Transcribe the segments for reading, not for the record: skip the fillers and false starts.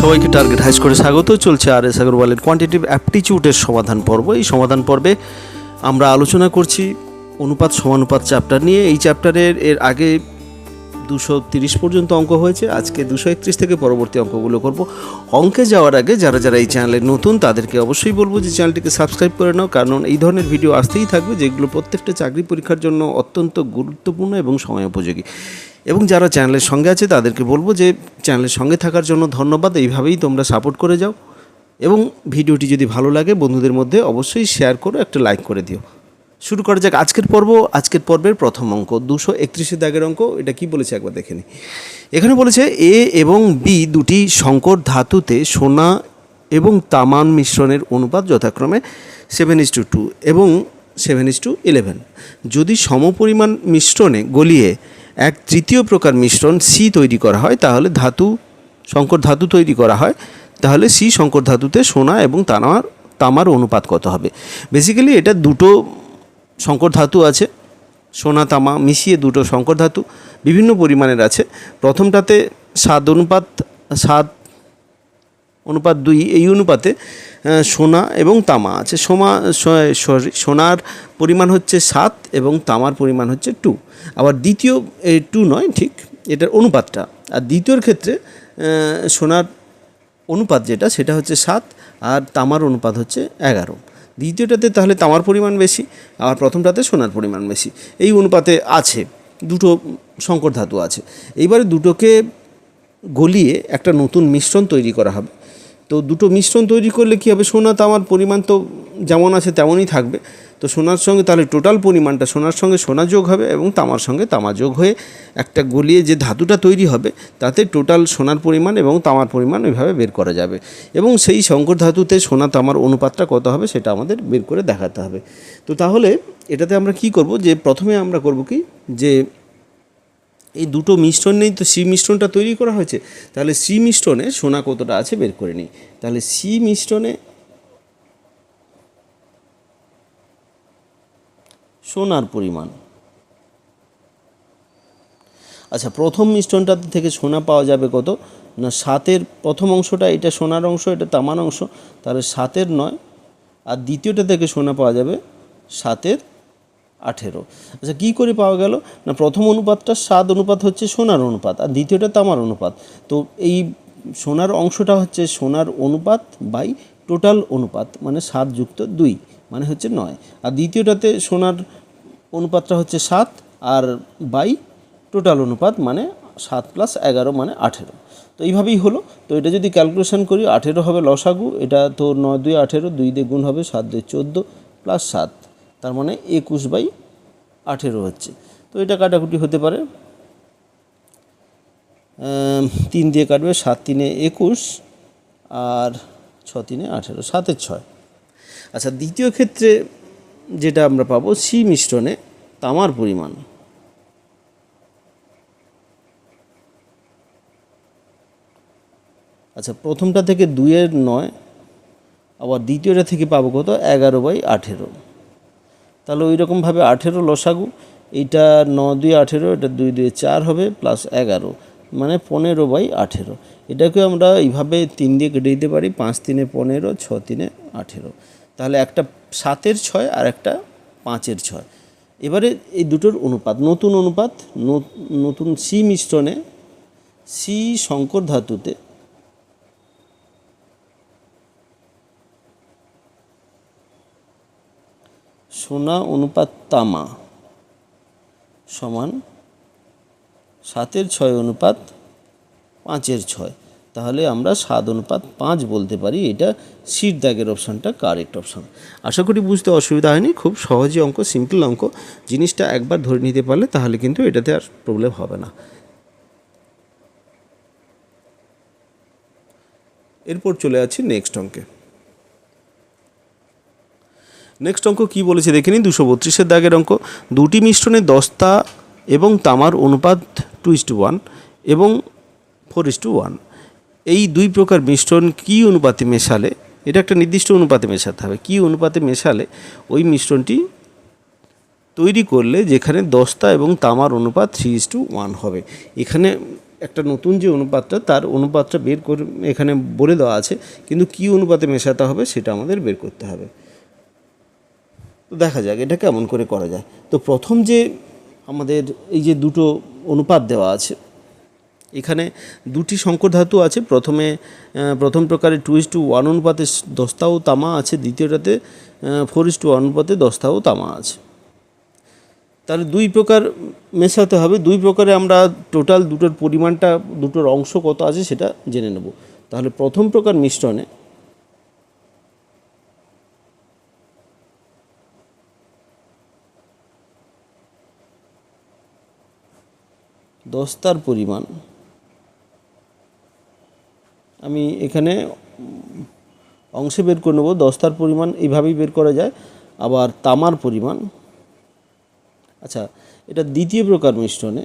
সবাইকে টার্গেট হাইস করে স্বাগত। চলছে আর.এস. আগরওয়ালের কোয়ান্টিটিভ অ্যাপটিটিউডের সমাধান পর্ব। এই সমাধান পর্বে আমরা আলোচনা করছি অনুপাত সমানুপাত চ্যাপ্টার নিয়ে। এই চ্যাপ্টারের আগে 230 পর্যন্ত অঙ্ক হয়েছে। আজকে 231 থেকে পরবর্তী অঙ্কগুলো করব। অঙ্কে যাওয়ার আগে যারা যারা এই চ্যানেলে নতুন তাদেরকে অবশ্যই বলবো যে চ্যানেলটিকে সাবস্ক্রাইব করে নাও, কারণ এই ধরনের ভিডিও আসতেই থাকবে যেগুলো প্রত্যেকটা চাকরি পরীক্ষার জন্য অত্যন্ত গুরুত্বপূর্ণ এবং সময় উপযোগী। এবং যারা চ্যানেলের সঙ্গে আছে তাদেরকে বলবো যে চ্যানেলের সঙ্গে থাকার জন্য ধন্যবাদ। এইভাবেই তোমরা সাপোর্ট করে যাও এবং ভিডিওটি যদি ভালো লাগে বন্ধুদের মধ্যে অবশ্যই শেয়ার করো, একটা লাইক করে দিও। শুরু করা যাক আজকের পর্ব। আজকের পর্বের প্রথম অঙ্ক 231 দাগের অঙ্ক। এটা কি বলেছে একবার দেখে নিই। এখানে বলেছে এ এবং বি দুটি সংকর ধাতুতে সোনা এবং তামার মিশ্রণের অনুপাত যথাক্রমে 7:2 এবং 7:11। যদি সমপরিমাণ মিশ্রণে গলিয়ে এক তৃতীয় প্রকার মিশ্রণ সি তৈরি করা হয়, তাহলে সংকর ধাতু তৈরি করা হয়, তাহলে সি সংকর ধাতুতে সোনা এবং তামার অনুপাত কত হবে। বেসিক্যালি এটা দুটো সংকর ধাতু আছে, সোনা তামা মিশিয়ে দুটো সংকর ধাতু বিভিন্ন পরিমাণের আছে। প্রথমটাতে 7:2 এই অনুপাতে সোনা এবং তামা আছে। সোনার পরিমাণ হচ্ছে 7 এবং তামার পরিমাণ হচ্ছে 2। আবার দ্বিতীয় 2 নয়, ঠিক এটার অনুপাতটা। আর দ্বিতীয়র ক্ষেত্রে সোনার অনুপাত যেটা সেটা হচ্ছে 7 আর তামার অনুপাত হচ্ছে 11। দ্বিতীয়টাতে তাহলে তামার পরিমাণ বেশি, আর প্রথমটাতে সোনার পরিমাণ বেশি। এই অনুপাতে আছে, দুটো সংকর ধাতু আছে। এইবারে দুটোকে গলিয়ে একটা নতুন মিশ্রণ তৈরি করা হবে। তো দুটো মিশ্রণ তৈরি করলে কী হবে, সোনা তামার পরিমাণ তো যেমন আছে তেমনই থাকবে। তো সোনার সঙ্গে তাহলে টোটাল পরিমাণটা সোনার সঙ্গে সোনা যোগ হবে এবং তামার সঙ্গে তামা যোগ হয়ে একটা গলিয়ে যে ধাতুটা তৈরি হবে তাতে টোটাল সোনার পরিমাণ এবং তামার পরিমাণ ওইভাবে বের করা যাবে। এবং সেই সংকর ধাতুতে সোনা তামার অনুপাতটা কত হবে সেটা আমাদের বের করে দেখাতে হবে। তো তাহলে এটাতে আমরা কি করব, যে প্রথমে আমরা করব কি, যে এই দুটো মিশ্রণ নেই তো সি মিশ্রণটা তৈরি করা হয়েছে, তাহলে সি মিশ্রণে সোনা কতটা আছে বের করে নিই। তাহলে সি মিশ্রণে সোনার পরিমাণ, আচ্ছা প্রথম মিশ্রণটা থেকে সোনা পাওয়া যাবে কত না, 7-এর প্রথম অংশটা এটা সোনার অংশ, এটা তামার অংশ, তাহলে 7-এর 9। আর দ্বিতীয়টা থেকে সোনা পাওয়া যাবে 7-এর 18। আচ্ছা কী করে পাওয়া গেল না, প্রথম অনুপাতটা 7 অনুপাত হচ্ছে সোনার অনুপাত আর দ্বিতীয়টা তামার অনুপাত। তো এই সোনার অংশটা হচ্ছে সোনার অনুপাত বাই টোটাল অনুপাত, মানে 7 যুক্ত 2 মানে হচ্ছে 9। আর দ্বিতীয়টাতে সোনার অনুপাতটা হচ্ছে 7 আর বাই টোটাল অনুপাত মানে 7 + 11 মানে 18। তো এইভাবেই হলো। তো এটা যদি ক্যালকুলেশন করি 18 হবে লসাগু, এটা তো 9 × 2 = 18, 2 দিয়ে গুণ হবে 7 × 2 = 14 + 7 তার মানে 21/18 হচ্ছে। তো এটা কাটাকুটি হতে পারে, 3 দিয়ে কাটবে, 7 × 3 = 21 আর 6 × 3 = 18, 7-এর 6। আচ্ছা দ্বিতীয় ক্ষেত্রে যেটা আমরা পাবো সি মিশ্রণে তামার পরিমাণ, আচ্ছা প্রথমটা থেকে 2-এর 9, আবার দ্বিতীয়টা থেকে পাবো কত 11/18। তাহলে ওই রকমভাবে 18 লসাগু, এইটা 9 × 2 = 18, এটা 2 × 2 = 4 হবে প্লাস 11 মানে 15/18। এটাকে আমরা এইভাবে 3 দিয়ে কেটে দিতে পারি, 5 × 3 = 15, 6 × 3 = 18। তাহলে একটা 7-এর 6 আর একটা 5-এর 6। এবারে এই দুটোর অনুপাত, নতুন অনুপাত, নতুন সি মিশ্রণে সি সংকর ধাতুতে সোনা অনুপাত তামা সমান 7-এর 6 অনুপাত 5-এর 6। তাহলে আমরা 7:5 বলতে পারি। এটা সির দাগের অপশানটা কারেক্ট অপশান। আশা করি বুঝতে অসুবিধা হয়নি, খুব সহজই অঙ্ক, সিম্পল অঙ্ক। জিনিসটা একবার ধরে নিতে পারলে তাহলে কিন্তু এটাতে আর প্রবলেম হবে না। এরপর চলে যাচ্ছি নেক্সট অঙ্কে। নেক্সট অঙ্ক কী বলেছে দেখে নিন। 232 দাগের অঙ্ক। দুটি মিশ্রণে দস্তা এবং তামার অনুপাত 2:1 এবং 4:1। এই দুই প্রকার মিশ্রণ কী অনুপাতে মেশালে, এটা একটা নির্দিষ্ট অনুপাতে মেশাতে হবে, কী অনুপাতে মেশালে ওই মিশ্রণটি তৈরি করলে যেখানে দস্তা এবং তামার অনুপাত 3:1 হবে। এখানে একটা নতুন যে অনুপাতটা, তার অনুপাতটা বের করে এখানে বলে দেওয়া আছে, কিন্তু কী অনুপাতে মেশাতে হবে সেটা আমাদের বের করতে হবে। তো দেখা যাক এটা কেমন করে করা যায়। তো প্রথম যে আমাদের এই যে দুটো অনুপাত দেওয়া আছে, এখানে দুটি সংকর ধাতু আছে। প্রথম প্রকারে 2:1 অনুপাতে দস্তা ও তামা আছে, দ্বিতীয়টাতে 4:1 অনুপাতে দস্তা ও তামা আছে। তাহলে দুই প্রকার মেশাতে হবে। দুই প্রকারে আমরা টোটাল দুটোর পরিমাণটা, দুটোর অংশ কত আছে সেটা জেনে নেব। তাহলে প্রথম প্রকার মিশ্রণে দস্তার পরিমাণ, আমি এখানে অংশে বের করে নেব। দস্তার পরিমাণ এইভাবেই বের করা যায়। আবার তামার পরিমাণ, আচ্ছা এটা দ্বিতীয় প্রকার মিশ্রণে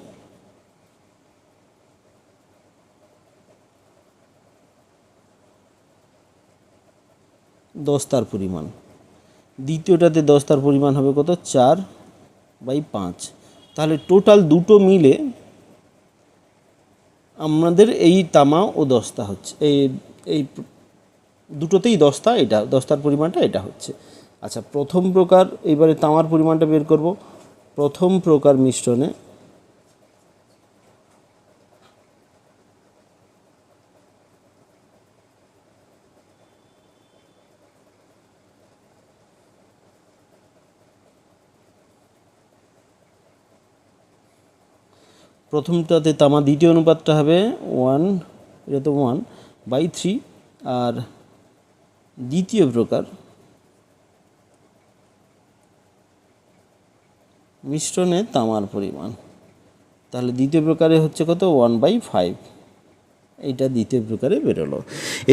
দস্তার পরিমাণ, দ্বিতীয়টাতে দস্তার পরিমাণ হবে কত, 4/5। তাহলে টোটাল দুটো মিলে আমাদের এই তামা ও দস্তা হচ্ছে, এই দুটোতেই দস্তা, এটা দস্তার পরিমাণটা এটা হচ্ছে। আচ্ছা প্রথম প্রকার, এইবারে তামার পরিমাণটা বের করব। প্রথম প্রকার মিশ্রণে প্রথমটাতে তামা, দ্বিতীয় অনুপাতটা হবে 1, এটা তো 1/3। আর দ্বিতীয় প্রকার মিশ্রণে তামার পরিমাণ, তাহলে দ্বিতীয় প্রকারে হচ্ছে কত, 1/5। এইটা দ্বিতীয় প্রকারে বেরোলো।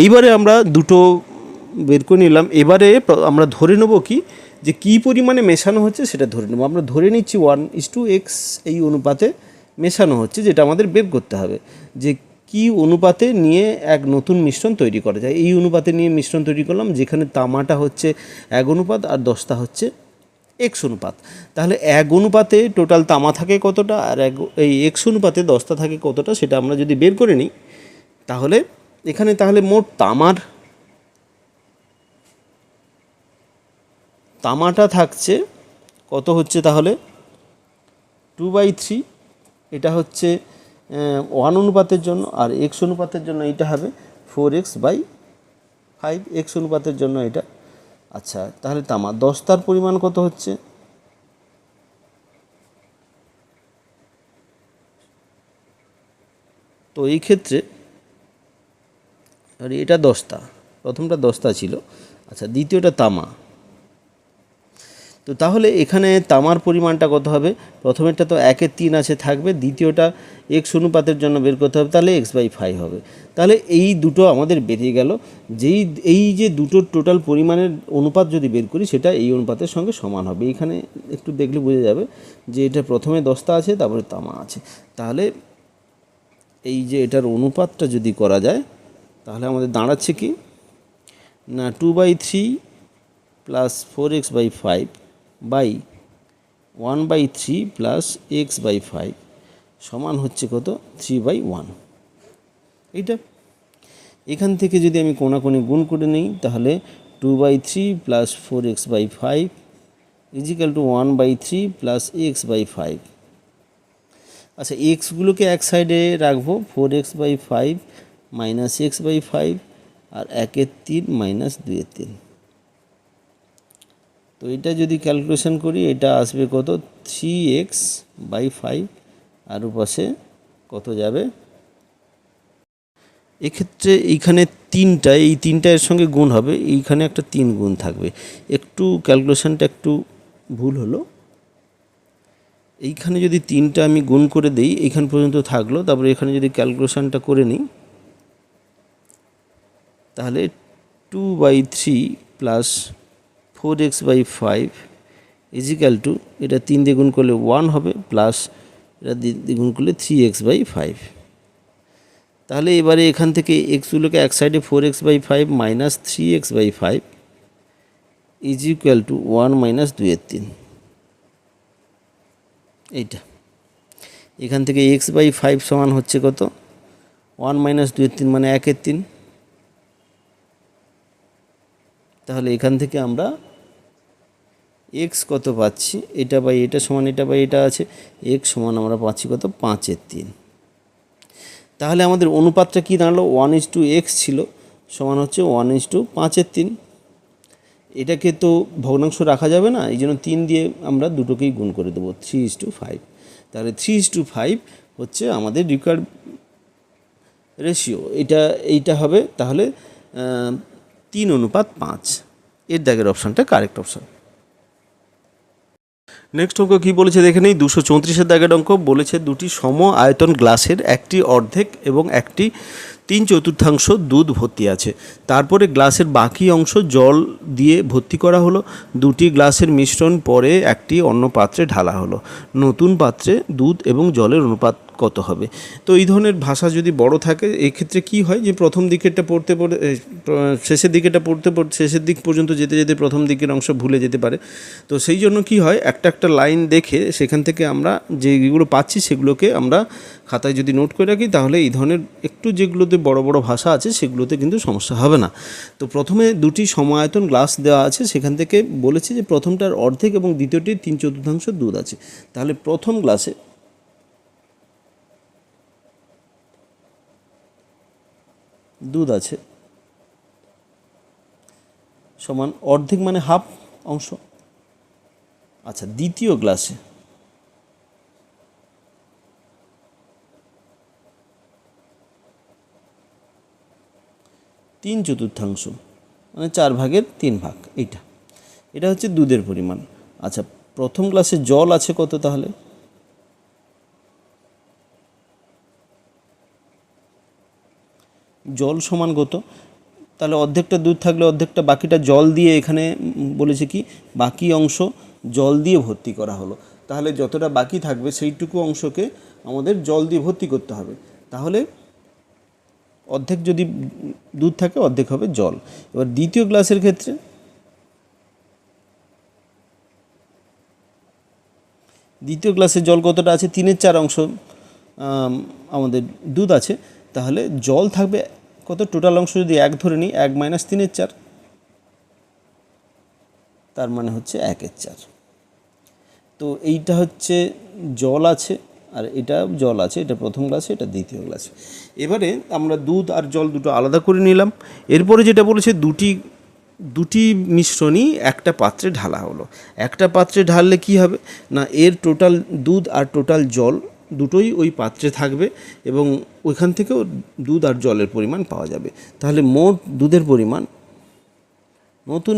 এইবারে আমরা দুটো বের করে নিলাম। এবারে আমরা ধরে নেব কি, যে কী পরিমাণে মেশানো হচ্ছে সেটা ধরে নেব। আমরা ধরে নিচ্ছি 1:x এই অনুপাতে মেশানো হচ্ছে, যেটা আমাদের বের করতে হবে যে কী অনুপাতে নিয়ে এক নতুন মিশ্রণ তৈরি করা যায়। এই অনুপাতে নিয়ে মিশ্রণ তৈরি করলাম, যেখানে তামাটা হচ্ছে 1 অনুপাত আর দস্তা হচ্ছে x অনুপাত। তাহলে 1 অনুপাতে টোটাল তামা থাকে কতটা, আর এই x অনুপাতে দস্তা থাকে কতটা, সেটা আমরা যদি বের করে নিই, তাহলে এখানে তাহলে মোট তামাটা থাকছে কত হচ্ছে, তাহলে 2/3। এটা হচ্ছে 1 অনুপাতের জন্য, আর x অনুপাতের জন্য এটা হবে 4x/5, x অনুপাতের জন্য এটা। আচ্ছা তাহলে তামা দস্তার পরিমাণ কত হচ্ছে, তো এই ক্ষেত্রে আর এটা দস্তা, প্রথমটা দস্তা ছিল, আচ্ছা দ্বিতীয়টা তামা। তো তাহলে এখানে তামার পরিমাণটা কত হবে, প্রথমেরটা তো 1/3 আছে থাকবে, দ্বিতীয়টা x অনুপাতের জন্য বের করতে হবে, তাহলে x/5 হবে। তাহলে এই দুটো আমাদের বেরিয়ে গেল। এই যে দুটোর টোটাল পরিমাণের অনুপাত যদি বের করি, সেটা এই অনুপাতের সঙ্গে সমান হবে। এখানে একটু দেখলে বোঝা যাবে যে এটা প্রথমে দস্তা আছে, তারপরে তামা আছে। তাহলে এই যে এটার অনুপাতটা যদি করা যায়, তাহলে আমাদের দাঁড়াচ্ছে কি না, 2/3 plus 4x/5 by 1/3 plus x/5 সমান হচ্ছে কত, 3/1। এইটা এখান থেকে যদি আমি কোণাকোণি গুণ করে নিই, তাহলে 2/3 plus 4x/5 is equal two 1/3 plus x/5। আচ্ছা এক্সগুলোকে এক সাইডে রাখবো, 4x/5 মাইনাস x/5 আর 1/3 মাইনাস 2/3। তো এটা যদি ক্যালকুলেশন করি, এটা আসবে কত, 3x/5, আর পাশে কত যাবে, এক্ষেত্রে এইখানে এই তিনটা এর সঙ্গে গুণ হবে, এইখানে একটা 3 গুণ থাকবে। একটু ক্যালকুলেশনটা একটু ভুল হলো। এইখানে যদি 3টা আমি গুণ করে দিই, এইখান পর্যন্ত থাকলো, তারপরে এখানে যদি ক্যালকুলেশনটা করে নিই, তাহলে 2/3 প্লাস 4x/5 ইজিক্যাল টু, এটা 3 দিয়ে গুণ করলে 1 হবে, প্লাস এটা দ্বিগুণ করলে 3x/5। তাহলে এবারে এখান থেকে এক্সগুলোকে এক সাইডে 4x/5 minus 3x/5 is equal two 1 minus 2/3। এইটা এখান থেকে x/5 সমান হচ্ছে কত, 1 - 2/3 মানে 1/3। তাহলে এখান থেকে আমরা এক্স কত পাচ্ছি, এটা বাই এটা সমান এটা বাই এটা আছে, এক্স সমান আমরা পাচ্ছি কত 5/3। তাহলে আমাদের অনুপাতটা কি দাঁড়ালো, 1:x ছিল, সমান হচ্ছে 1:5/3। এটাকে তো ভগ্নাংশ রাখা যাবে না, এই জন্য 3 দিয়ে আমরা দুটোকেই গুণ করে দেবো, 3:5। তাহলে 3:5 হচ্ছে আমাদের রিকোয়ার্ড রেশিও। এইটা হবে তাহলে 3:5। এর দাগের অপশানটা কারেক্ট অপশান। নেক্সট অঙ্ক কী বলেছে দেখে নেই, 234 দাগের অঙ্ক বলেছে দুটি সম আয়তন গ্লাসের একটি অর্ধেক এবং একটি 3/4 দুধ ভর্তি আছে। তারপরে গ্লাসের বাকি অংশ জল দিয়ে ভর্তি করা হলো। দুটি গ্লাসের মিশ্রণ পরে একটি অন্য পাত্রে ঢালা হলো। নতুন পাত্রে দুধ এবং জলের অনুপাত কত হবে? তো এই ধরনের ভাষা যদি বড় থাকে এক্ষেত্রে কি হয় যে প্রথম দিকেরটা পড়তে শেষের দিকেরটা পড়তে শেষের দিক পর্যন্ত যেতে যেতে প্রথম দিকের অংশ ভুলে যেতে পারে। তো সেই জন্য কি হয়, একটা লাইন দেখে সেখান থেকে আমরা যেগুলো পাচ্ছি সেগুলোকে আমরা খাতায় যদি নোট করে রাখি, তাহলে এই ধরনের একটু যেগুলোতে বড় বড় ভাষা আছে সেগুলোতে কিন্তু সমস্যা হবে না। তো প্রথমে দুটি সমায়তন গ্লাস দেওয়া আছে, সেখান থেকে বলেছে যে প্রথমটার অর্ধেক এবং দ্বিতীয়টির 3/4 দুধ আছে। তাহলে প্রথম গ্লাসে দুধ আছে সমান অর্ধেক মানে হাফ অংশ। আচ্ছা, দ্বিতীয় গ্লাসে তিন চতুর্থাংশ মানে 4/3 এটা হচ্ছে দুধের পরিমাণ। আচ্ছা, প্রথম গ্লাসে জল আছে কত, তাহলে জল সমান কত, তাহলে অর্ধেকটা দুধ থাকলে অর্ধেকটা বাকিটা জল দিয়ে, এখানে বলেছে কি বাকি অংশ জল দিয়ে ভর্তি করা হলো। তাহলে যতটা বাকি থাকবে সেইটুকু অংশকে আমাদের জল দিয়ে ভর্তি করতে হবে। তাহলে অর্ধেক যদি দুধ থাকে অর্ধেক হবে জল। এবার দ্বিতীয় গ্লাসের ক্ষেত্রে দ্বিতীয় গ্লাসে জল কতটা আছে, 3/4 অংশ আমাদের দুধ আছে। তাহলে জল থাকবে কত, টোটাল অংশ যদি 1 ধরে নিই, 1 - 3/4, তার মানে হচ্ছে 1/4। তো এইটা হচ্ছে জল আছে আর এটা জল আছে, এটা প্রথম গ্লাসে, এটা দ্বিতীয় গ্লাসে। এবারে আমরা দুধ আর জল দুটো আলাদা করে নিলাম। এরপরে যেটা বলেছে দুটি মিশ্রণই একটা পাত্রে ঢালা হলো। একটা পাত্রে ঢাললে কি হবে না, এর টোটাল দুধ আর টোটাল জল দুটোই ওই পাত্রে থাকবে এবং ওইখান থেকেও দুধ আর জলের পরিমাণ পাওয়া যাবে। তাহলে মোট দুধের পরিমাণ নতুন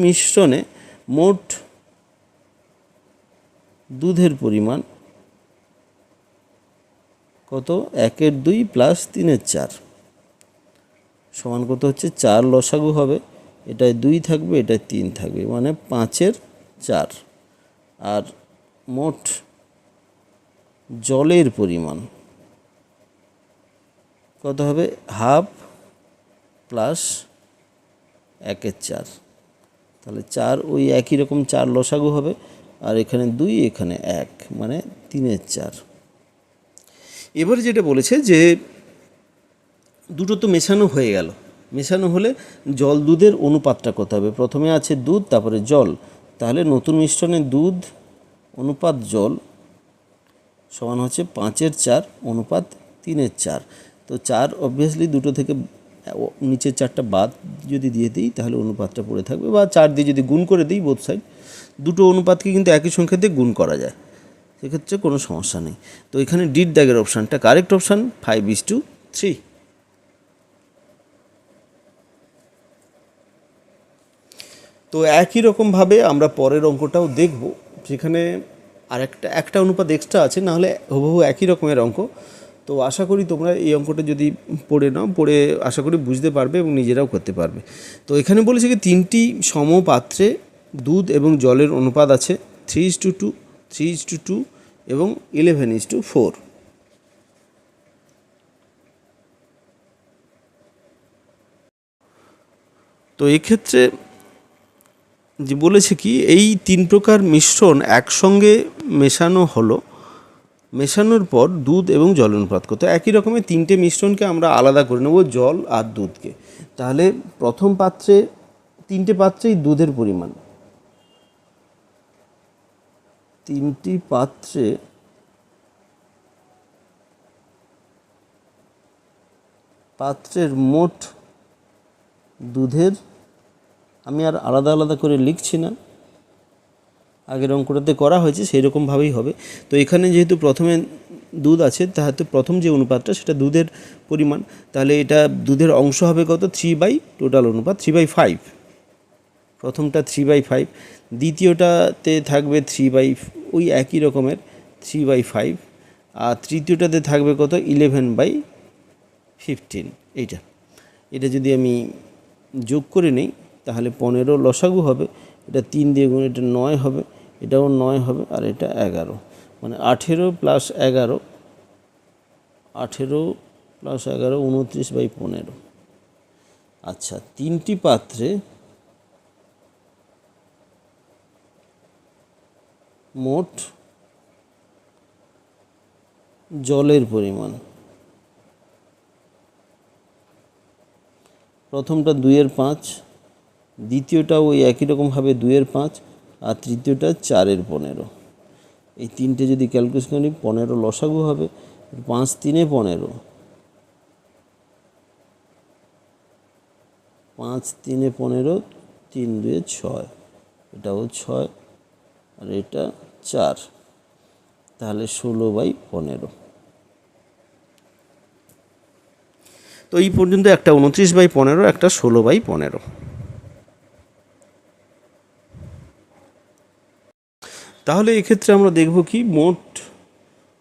মিশ্রণে মোট দুধের পরিমাণ কত, 1/2 + 3/4 সমান কত হচ্ছে 4 লসাগু হবে। এটায় 2 থাকবে, এটায় 3 থাকবে, মানে 5/4। আর মোট জলের পরিমাণ কত হবে, 1/2 + 1/4। তাহলে 4 ওই একই রকম 4 লসাগু হবে, আর এখানে 2 এখানে 1, মানে 3/4। এবারে যেটা বলেছে যে দুটো তো মেশানো হয়ে গেল, মেশানো হলে জল দুধের অনুপাতটা কত হবে। প্রথমে আছে দুধ, তারপরে জল। তাহলে নতুন মিশ্রণে দুধ অনুপাত জল সমান হচ্ছে 5/4 অনুপাত 3/4। তো 4 অবভিয়াসলি দুটো থেকে নিচের 4টা বাদ যদি দিয়ে দিই তাহলে অনুপাতটা পড়ে থাকবে, বা 4 দিয়ে যদি গুণ করে দিই বোথ সাইড, দুটো অনুপাতকে কিন্তু একই সংখ্যা দিয়ে গুণ করা যায়, সেক্ষেত্রে কোনো সমস্যা নেই। তো এখানে ডির দাগের অপশানটা কারেক্ট অপশান, 5:3। তো একই রকমভাবে আমরা পরের অঙ্কটাও দেখব, সেখানে আর একটা অনুপাত এক্সট্রা আছে, নাহলে হুবহু একই রকমের অঙ্ক। তো আশা করি তোমরা এই অঙ্কটা যদি পড়ে নাও, পড়ে আশা করি বুঝতে পারবে এবং নিজেরাও করতে পারবে। তো এখানে বলেছে কি 3টি সম পাত্রে দুধ এবং জলের অনুপাত আছে 3:2, 3:2 এবং 11:4। তো এক্ষেত্রে যে বলেছে কি এই 3 প্রকার মিশ্রণ একসঙ্গে মেশানো হলো মেশানোর পর দুধ এবং জলের অনুপাত কত। একই রকমের তিনটে মিশ্রণকে আমরা আলাদা করে নেব, জল আর দুধকে। তাহলে প্রথম পাত্রে, তিনটে পাত্রেই দুধের পরিমাণ, তিনটি পাত্রে পাত্রের মোট দুধের, আমি আর আলাদা আলাদা করে লিখছি না, আগের অঙ্কটাতে করা হয়েছে সেই রকমভাবেই হবে। তো এখানে যেহেতু প্রথমে দুধ আছে, তাহলে প্রথম যে অনুপাতটা সেটা দুধের পরিমাণ, তাহলে এটা দুধের অংশ হবে কত, 3 টোটাল অনুপাত 3/5। প্রথমটা 3/5, দ্বিতীয়টাতে থাকবে 3 ওই একই রকমের 3/5, আর তৃতীয়টাতে থাকবে কত, 11/15। এটা যদি আমি যোগ করে নিই তাহলে 15 লসাগু হবে, এটা 3 দিয়ে গুণ, এটা 9 হবে, এটাও 9 হবে, আর এটা 11, মানে 18 + 11, 18 + 11 29/15। আচ্ছা, তিনটি পাত্রে মোট জলের পরিমাণ, প্রথমটা 2/5, দ্বিতীয়টা ওই একই রকমভাবে 2/5, আর তৃতীয়টা 4/15। এই তিনটে যদি ক্যালকুলেশন করি 15 লসাগু হবে, 5 3 15, 5 3 15, 3 2 6, এটাও 6, আর এটা 4, তাহলে 16/15। তো এই পর্যন্ত একটা 29/15, একটা 16/15। তাহলে এক্ষেত্রে আমরা দেখব কি মোট,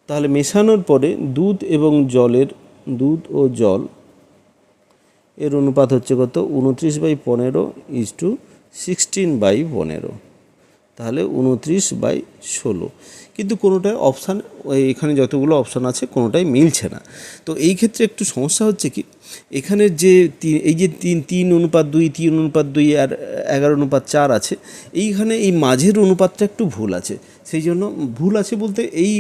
তাহলে মেশানোর পরে দুধ ও জল এর অনুপাত হচ্ছে কত, 29/15 = 16/15, তাহলে 29/16। কিন্তু কোনোটায় অপশান, এখানে যতগুলো অপশান আছে কোনোটাই মিলছে না। তো এই ক্ষেত্রে একটু সমস্যা হচ্ছে কি, এখানে যে এই যে 3:2, 3:2 আর 11:4 আছে, এইখানে এই মাঝের অনুপাতটা একটু ভুল আছে। সেই জন্য ভুল আছে বলতে, এই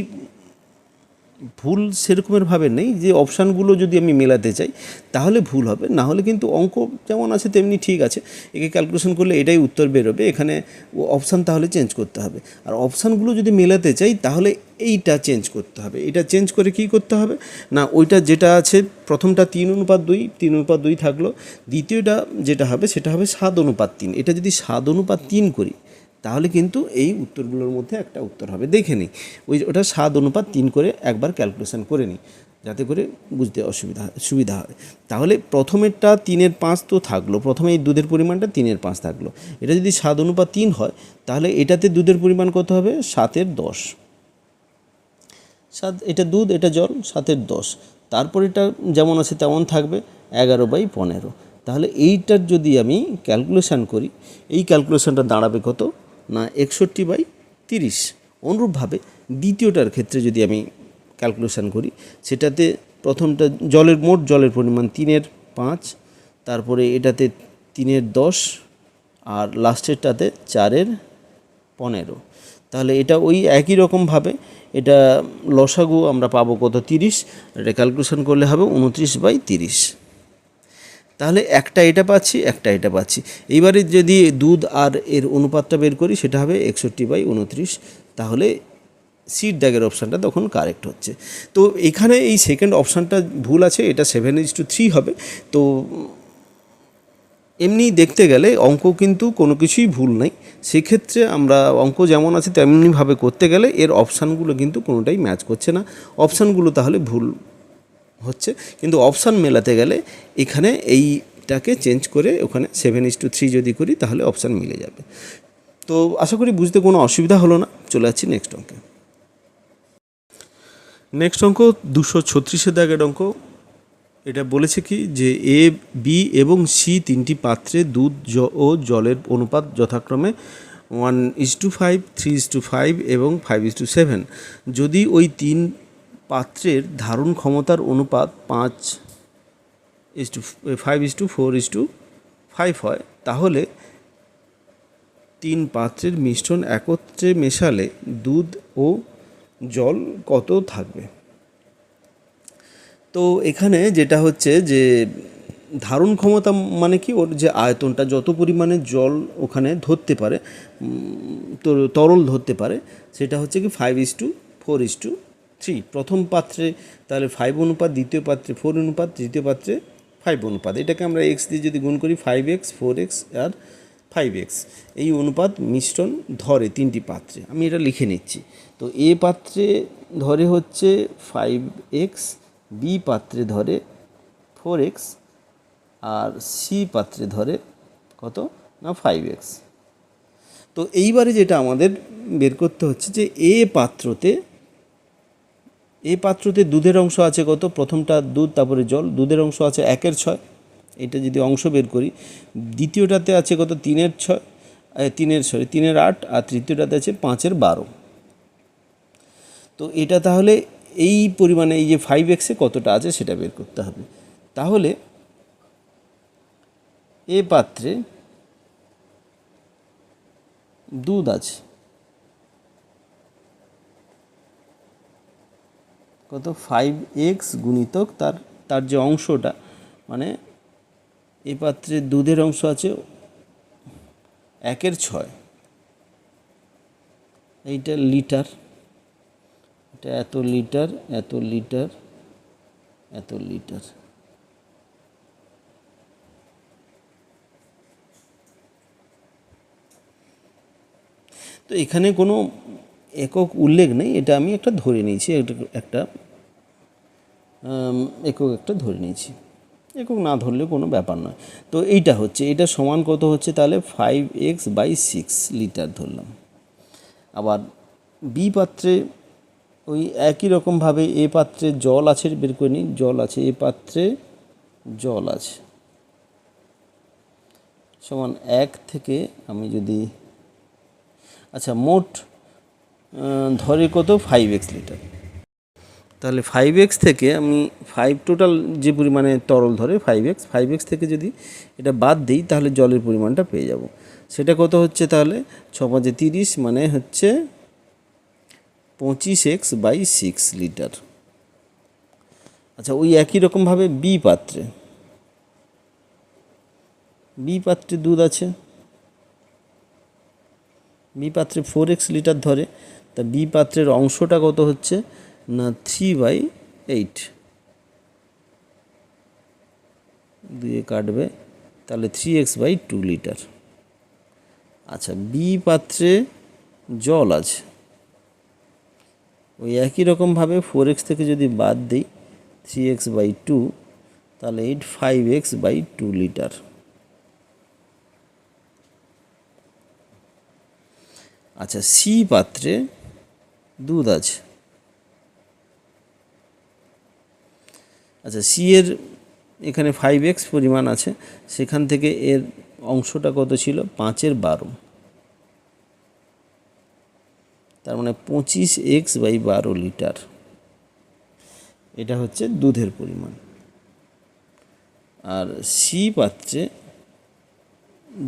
ভুল সেরকমেরভাবে নেই যে অপশানগুলো যদি আমি মেলাতে চাই তাহলে ভুল হবে, না হলে কিন্তু অঙ্ক যেমন আছে তেমনি ঠিক আছে। একে ক্যালকুলেশন করলে এটাই উত্তর বেরোবে, এখানে অপশান তাহলে চেঞ্জ করতে হবে। আর অপশানগুলো যদি মেলাতে চাই তাহলে এইটা চেঞ্জ করতে হবে। এটা চেঞ্জ করে কি করতে হবে না, ওইটা যেটা আছে প্রথমটা 3:2 থাকলো, দ্বিতীয়টা যেটা হবে সেটা হবে 7:3। এটা যদি 7:3 করি তাহলে কিন্তু এই উত্তরগুলোর মধ্যে একটা উত্তর হবে। দেখে নিই, ওটা 7:3 করে একবার ক্যালকুলেশন করে নিই, যাতে করে বুঝতে সুবিধা হয়। তাহলে প্রথমেরটা 3/5 তো থাকলো, প্রথমে এই দুধের পরিমাণটা 3/5 থাকলো। এটা যদি 7:3 হয় তাহলে এটাতে দুধের পরিমাণ কত হবে, 7/10। এটা দুধ, এটা জল, 7/10। তারপর এটা যেমন আছে তেমন থাকবে, 11/15। তাহলে এইটার যদি আমি ক্যালকুলেশান করি, এই ক্যালকুলেশানটা দাঁড়াবে কত না, 61/30। অনুরূপভাবে দ্বিতীয়টার ক্ষেত্রে যদি আমি ক্যালকুলেশান করি, সেটাতে প্রথমটা মোট জলের পরিমাণ 3/5, তারপরে এটাতে 3/10, আর লাস্টেরটাতে 4/15। তাহলে এটা ওই একই রকমভাবে এটা লসাগু আমরা পাবো কত, 30। এটা ক্যালকুলেশন করলে হবে 29/30। তাহলে একটা এটা পাচ্ছি, একটা এটা পাচ্ছি। এইবারে যদি দুধ আর এর অনুপাতটা বের করি সেটা হবে 61/29। তাহলে সিট দাগের অপশানটা তখন কারেক্ট হচ্ছে। তো এখানে এই সেকেন্ড অপশানটা ভুল আছে, এটা 7:3 হবে। তো এমনি দেখতে গেলে অঙ্ক কিন্তু কোনো কিছুই ভুল নাই। সেক্ষেত্রে আমরা অঙ্ক যেমন আছে তেমনিভাবে করতে গেলে এর অপশানগুলো কিন্তু কোনোটাই ম্যাচ করছে না, অপশানগুলো তাহলে ভুল হচ্ছে। কিন্তু অপশান মেলাতে গেলে এখানে এইটাকে চেঞ্জ করে ওখানে 7:3 যদি করি তাহলে অপশান মিলে যাবে। তো আশা করি বুঝতে কোনো অসুবিধা হলো না। চলে যাচ্ছি নেক্সট অঙ্কে। নেক্সট অঙ্ক 236 দাগের অঙ্ক। এটা বলেছে কি যে এ, বি এবং সি তিনটি পাত্রে দুধ ও জলের অনুপাত যথাক্রমে 1:5, 3:5 এবং 5:7। যদি ওই তিন পাত্রের ধারণ ক্ষমতার অনুপাত 5:4:5 হয়, তাহলে তিন পাত্রের মিশ্রণ একত্রে মেশালে দুধ ও জল কত থাকবে। তো এখানে যেটা হচ্ছে যে ধারণ ক্ষমতা মানে কি, ওর যে আয়তনটা, যত পরিমাণে জল ওখানে ধরতে পারে, তো তরল ধরতে পারে, সেটা হচ্ছে কি 5:4:3। প্রথম পাত্রে তাহলে 5 অনুপাত, দ্বিতীয় পাত্রে 4 অনুপাত, তৃতীয় পাত্রে 5 অনুপাত। এটাকে আমরা এক্স দিয়ে যদি গুণ করি 5x 4x আর 5x, এই অনুপাত মিশ্রণ ধরে তিনটি পাত্রে। আমি এটা লিখে নিচ্ছি। তো এ পাত্রে ধরে হচ্ছে 5x, বি পাত্রে ধরে 4x, আর সি পাত্রে ধরে কত না 5x। তো এইবারে যেটা আমাদের বের করতে হচ্ছে যে এ পাত্রতে দুধের অংশ আছে কত, প্রথমটা দুধ তারপরে জল, দুধের অংশ আছে 1/6, এটা যদি অংশ বের করি। দ্বিতীয়টাতে আছে কত 3/6, 3/8, আর তৃতীয়টাতে আছে 5/12। তো এটা তাহলে এই পরিমাণে এই যে 5x-এ কতটা আছে সেটা বের করতে হবে। তাহলে এ পাত্রে দুধ আছে কত 5x গুণিতক তার যে অংশটা, মানে এ পাত্রে দুধের অংশ আছে 1/6, এইটা লিটার, এটা এত লিটার, এত লিটার, এত লিটার। তো এখানে কোনো একক উল্লেখ নেই, এটা আমি একটা ধরে নিয়েছি, একটা একক একটা ধরে নিয়েছি, একক না ধরলে কোনো ব্যাপার নয়। তো এইটা হচ্ছে, এটা সমান কত হচ্ছে তাহলে 5x/6 লিটার ধরলাম। আবার বি পাত্রে ওই একই রকমভাবে এ পাত্রে জল আছে, বের করে নিই, জল আছে, এ পাত্রে জল আছে, সমান 1 থেকে আমি যদি, আচ্ছা মোট ধরে কত 5x লিটার। তাহলে 5x থেকে আমি 5 টোটাল যে পরিমাণে তরল ধরে 5x থেকে যদি এটা বাদ দিই তাহলে জলের পরিমাণটা পেয়ে যাব। সেটা কত হচ্ছে তাহলে 6×5 = 30, মানে হচ্ছে 25x/6 লিটার। আচ্ছা ওই একই রকমভাবে বি পাত্রে দুধ আছে, বি পাত্রে 4x লিটার ধরে, তা বি পাত্রের অংশটা কত হচ্ছে না 3/8, দিয়ে কাটবে, তাহলে 3x/2 লিটার। আচ্ছা বি পাত্রে জল আছে, ওই একই রকমভাবে 4x থেকে যদি বাদ দিই 3x/2, তাহলে 5x/2 লিটার। আচ্ছা সি পাত্রে দুধ আছে, আচ্ছা সি এর এখানে 5x পরিমাণ আছে, সেখান থেকে এর অংশটা কত ছিল 5/12, তার মানে 25x/12 লিটার, এটা হচ্ছে দুধের পরিমাণ। আর সি পাত্রে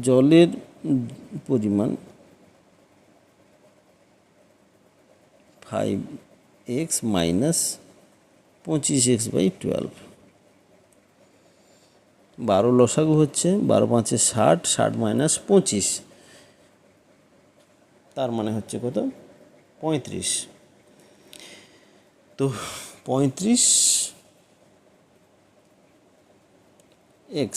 জলের পরিমাণ 5x - 25x/12, 12 লসাগু হচ্ছে 12×5 = 60, 60 - 25, তার মানে হচ্ছে কত 35। তো 35x,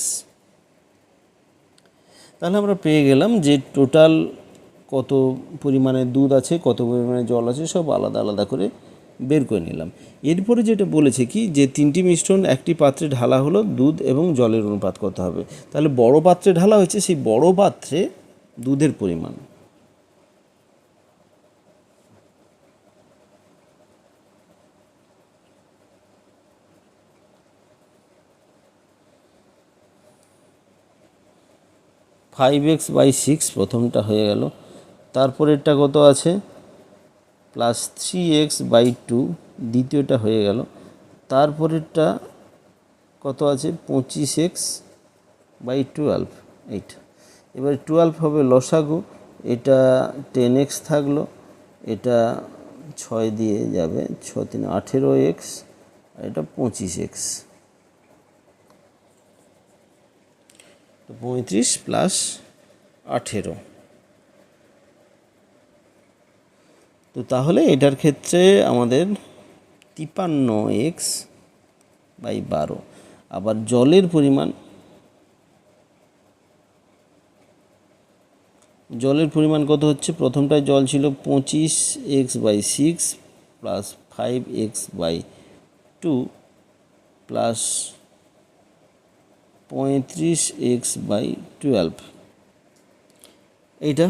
তাহলে আমরা পেয়ে গেলাম যে টোটাল কত পরিমাণে দুধ আছে, কত পরিমাণে জল আছে, সব আলাদা আলাদা করে বের করে নিলাম। এরপরে যেটা বলেছে কি যে তিনটি মিশ্রণ একটি পাত্রে ঢালা হলো, দুধ এবং জলের অনুপাত কত হবে। তাহলে বড় পাত্রে ঢালা হয়েছে, সেই বড় পাত্রে দুধের পরিমাণ, (5x/6) প্রথমটা হয়ে গেল, তারপরেরটা কত আছে +3x/2, দ্বিতীয়টা হয়ে গেল, তারপরেরটা কত আছে 25x/12, এইটা। এবারে 12 হবে লসাগু, এটা 10x থাকলো, এটা ছয় দিয়ে যাবে, 6 × 3 = 18x, আর এটা 25x। তো 35 + 18। তো তাহলে এটার ক্ষেত্রে আমাদের 53x/12। আবার জলের পরিমাণ কত হচ্ছে? প্রথমটায় জল ছিল 25x/6 + 5x/2 + 35x/12, এইটা।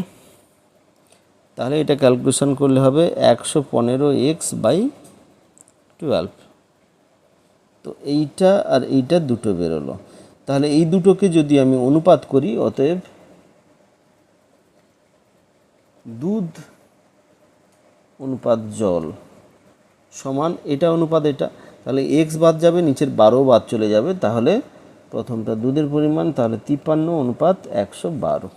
তাহলে এটা ক্যালকুলেশন করলে হবে 115x/12। তো এইটা আর এইটা দুটো বেরোলো। তাহলে এই দুটোকে যদি আমি অনুপাত করি, অতএব দুধ অনুপাত জল সমান এটা অনুপাত এটা। তাহলে x বাদ যাবে, নিচের 12 বাদ চলে যাবে। তাহলে প্রথমটা দুধের পরিমাণ, তাহলে 53/112।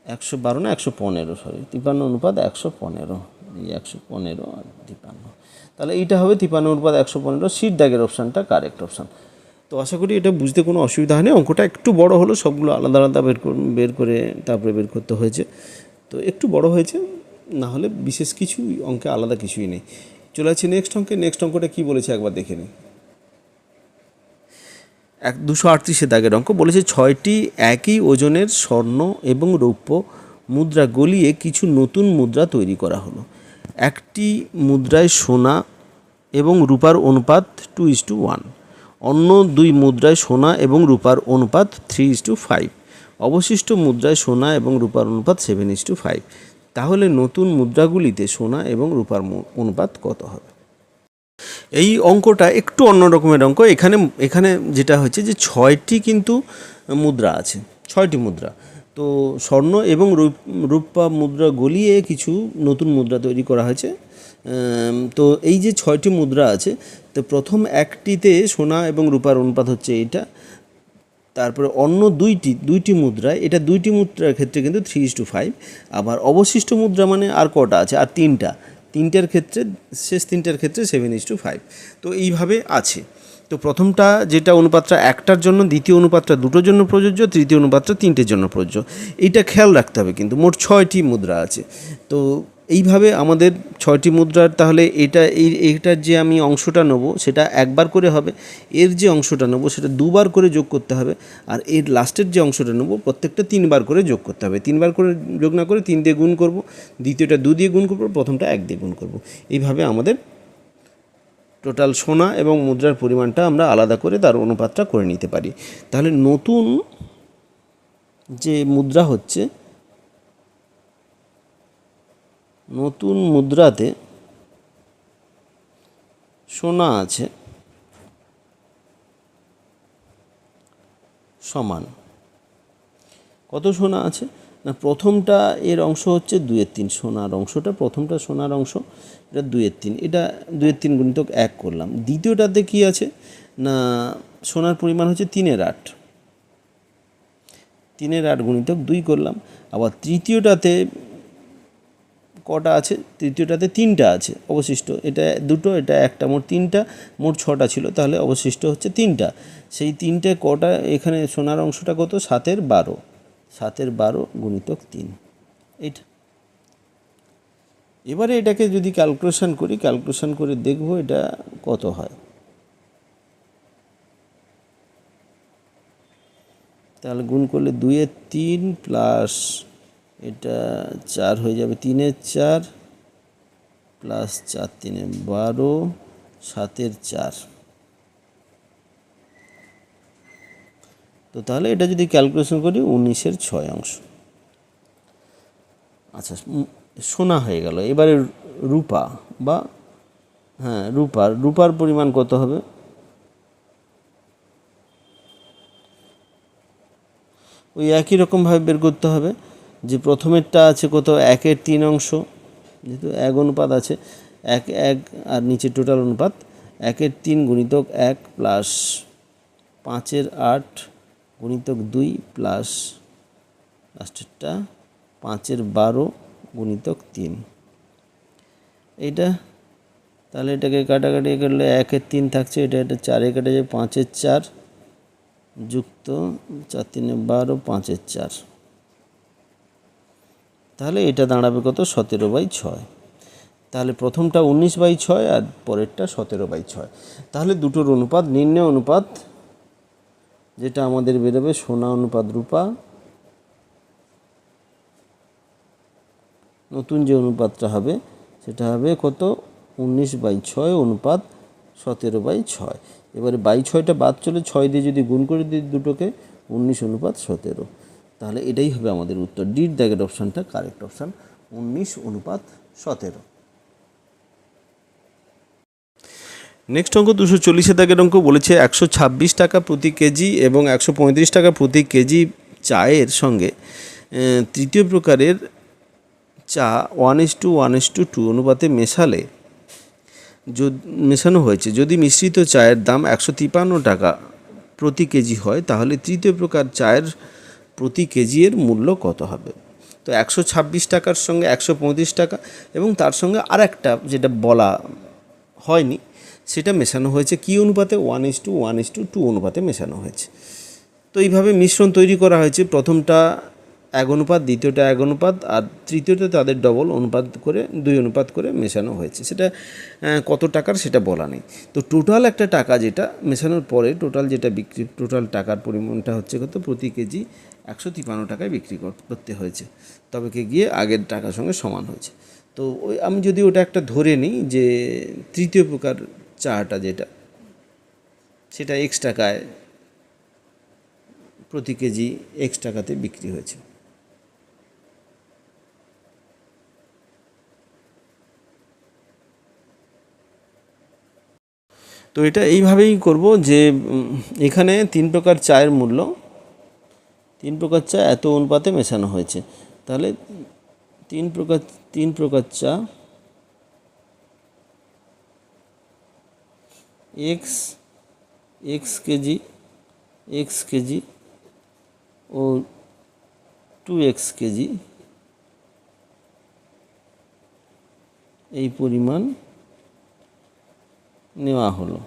112 না 115, সরি, 53/115, এই 115 আর 53। তাহলে এইটা হবে 53/115। সিট দাগের অপশানটা কারেক্ট অপশান। তো আশা করি এটা বুঝতে কোনো অসুবিধা হয়নি। অঙ্কটা একটু বড় হলো, সবগুলো আলাদা আলাদা বের করে তারপরে বের করতে হয়েছে, তো একটু বড় হয়েছে, না হলে বিশেষ কিছু অঙ্কে আলাদা কিছুই নেই। চলে যাচ্ছি নেক্সট অঙ্কে। নেক্সট অঙ্কটা কী বলেছে একবার দেখে নিই। 238 দাগের অঙ্ক বলেছে 6টি একই ওজনের স্বর্ণ এবং রৌপ্য মুদ্রা গলিয়ে কিছু নতুন মুদ্রা তৈরি করা হলো। একটি মুদ্রায় সোনা এবং রূপার অনুপাত 2:1, অন্য দুই মুদ্রায় সোনা এবং রূপার অনুপাত 3:5, অবশিষ্ট মুদ্রায় সোনা এবং রূপার অনুপাত 7:5। তাহলে নতুন মুদ্রাগুলিতে সোনা এবং রূপার অনুপাত কত হবে? এই অঙ্কটা একটু অন্য রকমের অঙ্ক। এখানে যেটা হচ্ছে যে 6টি কিন্তু মুদ্রা আছে, 6টি মুদ্রা। তো স্বর্ণ এবং রূপা মুদ্রা গলিয়ে কিছু নতুন মুদ্রা তৈরি করা হয়েছে। তো এই যে 6টি মুদ্রা আছে, তো প্রথম একটিতে সোনা এবং রূপার অনুপাত হচ্ছে এইটা। তারপরে অন্য দুইটি মুদ্রায়, এটা দুইটি মুদ্রার ক্ষেত্রে কিন্তু 3:5। আবার অবশিষ্ট মুদ্রা মানে আর কটা আছে? আর তিনটার ক্ষেত্রে, শেষ তিনটার ক্ষেত্রে 7:5। তো এইভাবে আছে। তো প্রথমটা যেটা অনুপাতটা একটার জন্য, দ্বিতীয় অনুপাতটা দুটোর জন্য প্রযোজ্য, তৃতীয় অনুপাতটা তিনটের জন্য প্রযোজ্য। এইটা খেয়াল রাখতে হবে। কিন্তু মোট 6টি মুদ্রা আছে। তো এইভাবে আমাদের 6টি মুদ্রার, তাহলে এইটার যে আমি অংশটা নেব সেটা একবার করে হবে, এর যে অংশটা নেব সেটা দুবার করে যোগ করতে হবে, আর এর লাস্টের যে অংশটা নেব প্রত্যেকটা 3বার করে যোগ করতে হবে। 3বার করে যোগ না করে 3 দিয়ে গুণ করব, দ্বিতীয়টা 2 দিয়ে গুণ করব, প্রথমটা 1 দিয়ে গুণ করব। এইভাবে আমাদের টোটাল সোনা এবং মুদ্রার পরিমাণটা আমরা আলাদা করে তার অনুপাতটা করে নিতে পারি। তাহলে নতুন যে মুদ্রা হচ্ছে, নতুন মুদ্রাতে সোনা আছে সমান, কত সোনা আছে না, প্রথমটা এর অংশ হচ্ছে 2/3 সোনার অংশটা, প্রথমটা সোনার অংশ, এটা 2/3, এটা 2/3 গুণিতক 1 করলাম। দ্বিতীয়টাতে কি আছে না, সোনার পরিমাণ হচ্ছে 3/8, 3/8 গুণিতক 2 করলাম। আবার তৃতীয়টাতে কটা আছে? তৃতীয়টাতে 3টা আছে অবশিষ্ট, এটা 2টো, এটা 1টা, মোট 3টা, মোট 6টা ছিল, তাহলে অবশিষ্ট হচ্ছে 3টা। সেই 3টে কটা, এখানে সোনার অংশটা কত? 7/12, 7/12 গুণিতক 3, এইটা। এবারে এটাকে যদি ক্যালকুলেশন করে দেখব এটা কত হয়। তাহলে গুণ করলে 2/3 প্লাস এটা 4 হয়ে যাবে, 3/4 প্লাস 4 3 12, 7/4। তো তাহলে এটা যদি ক্যালকুলেশন করি 19/6 অংশ। আচ্ছা, সোনা হয়ে গেল। এবারে রূপা বা রূপার পরিমাণ কত হবে? ওই একই রকমভাবে বের করতে হবে, যে প্রথমেরটা আছে কত? 1/3 অংশ, যেহেতু 1 অনুপাত আছে, 1 আর নিচে টোটাল অনুপাত 1/3 গুণিতক 1 প্লাস 5/8 গুণিতক 2 প্লাস লাস্টেরটা 5/12 গুণিতক 3। এইটা তাহলে এটাকে কাটাকাটি করলে 1-এর 3 থাকছে, এটা 4-এ কেটে যায়, 5-এর 4 যুক্ত 4-3 12, 5-এর 4, তাহলে এটা দাঁড়াবে কত? 17/6। তাহলে প্রথমটা 19/6 আর পরেরটা 17/6। তাহলে দুটোর অনুপাত, নির্ণয় অনুপাত যেটা আমাদের বেরোবে সোনা অনুপাত রূপা, নতুন যে অনুপাতটা হবে সেটা হবে কত? 19/6 অনুপাত 17/6। এবারে 6টা বাদ চলে, 6 দিয়ে যদি গুণ করে দিই দুটোকে, 19/17। তাহলে এটাই হবে আমাদের উত্তর। ডির দাগের অপশানটা কারেক্ট অপশান, 19/17। নেক্সট অঙ্ক 240 দাগের অঙ্ক বলেছে 126 টাকা প্রতি কেজি এবং 135 টাকা প্রতি কেজি চায়ের সঙ্গে তৃতীয় প্রকারের চা 1:1:2 অনুপাতে মেশানো হয়েছে। যদি মিশ্রিত চায়ের দাম 153 টাকা প্রতি কেজি হয়, তাহলে তৃতীয় প্রকার চায়ের প্রতি কেজি এর মূল্য কত হবে? তো 126 টাকার সঙ্গে 135 টাকা এবং তার সঙ্গে আর একটা যেটা বলা হয়নি সেটা মেশানো হয়েছে কী অনুপাতে? 1:1:2 অনুপাতে মেশানো হয়েছে। তো এইভাবে মিশ্রণ তৈরি করা হয়েছে। প্রথমটা 1 অনুপাত, দ্বিতীয়টা 1 অনুপাত, আর তৃতীয়টা তাদের ডবল অনুপাত করে 2 অনুপাত করে মেশানো হয়েছে। সেটা কত টাকার সেটা বলা নেই। তো টোটাল একটা টাকা যেটা মেশানোর পরে টোটাল যেটা বিক্রি, টোটাল টাকার পরিমাণটা হচ্ছে কত? প্রতি কেজি 153 টাকায় বিক্রি করতে হয়েছে, তবে গিয়ে আগের টাকার সঙ্গে সমান হয়েছে। তো আমি যদি ওটা একটা ধরে নিই যে তৃতীয় প্রকার চাটা যেটা, সেটা X টাকায় প্রতি কেজি X টাকাতে বিক্রি হয়েছে। তো এটা এইভাবেই করব যে এখানে 3 প্রকার চায়ের মূল্য, 3 প্রকার চা এত অনুপাতে মেশানো হয়েছে। তাহলে 3 প্রকার চা x কেজি ও 2x কেজি এই পরিমাণ নেওয়া হলো।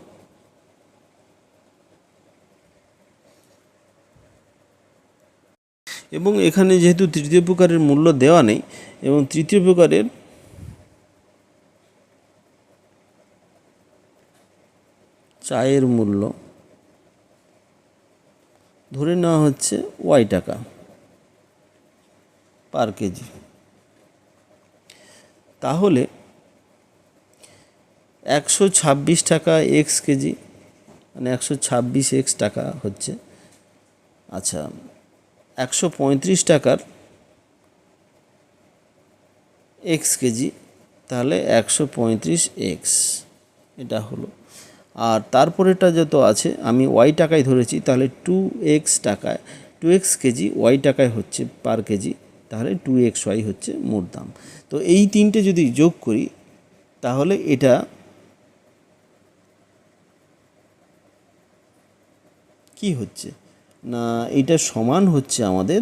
এবং এখানে যেহেতু তৃতীয় প্রকারের মূল্য দেওয়া নেই এবং তৃতীয় প্রকারের চায়ের মূল্য ধরে নেওয়া হচ্ছে y টাকা পার কেজি, তাহলে 126 টাকা x কেজি মানে 126x টাকা হচ্ছে। আচ্ছা, 135 টাকার x কেজি, তাহলে 135x এটা হলো। আর তারপরেটা যত আছে আমি y টাকায় ধরেছি, তাহলে 2x কেজি y টাকায় হচ্ছে পার কেজি, তাহলে 2xy হচ্ছে মোট দাম। তো এই তিনটে যদি যোগ করি তাহলে এটা কি হচ্ছে না, এটা সমান হচ্ছে আমাদের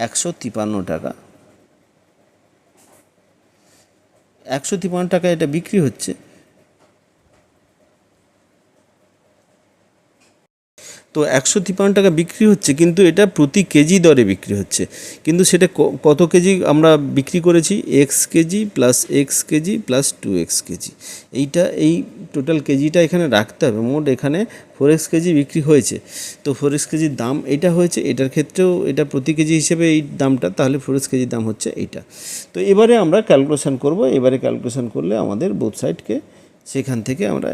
153 টাকা। 153 টাকা এটা বিক্রি হচ্ছে। তো 153 টাকা বিক্রি হচ্ছে, কিন্তু এটা প্রতি কেজি দরে বিক্রি হচ্ছে। কিন্তু সেটা কত কেজি আমরা বিক্রি করেছি? X KG plus 2x KG. এই টোটাল কেজিটা এখানে রাখতে হবে। মোট এখানে 4x কেজি বিক্রি হয়েছে। তো 4x কেজির দাম এটা হয়েছে, এটার ক্ষেত্রেও এটা প্রতি কেজি হিসেবে এই দামটা, তাহলে 4x কেজির দাম হচ্ছে এইটা। তো এবারে আমরা ক্যালকুলেশন করব। এবারে ক্যালকুলেশন করলে আমাদের বোথ সাইডকে সেখান থেকে আমরা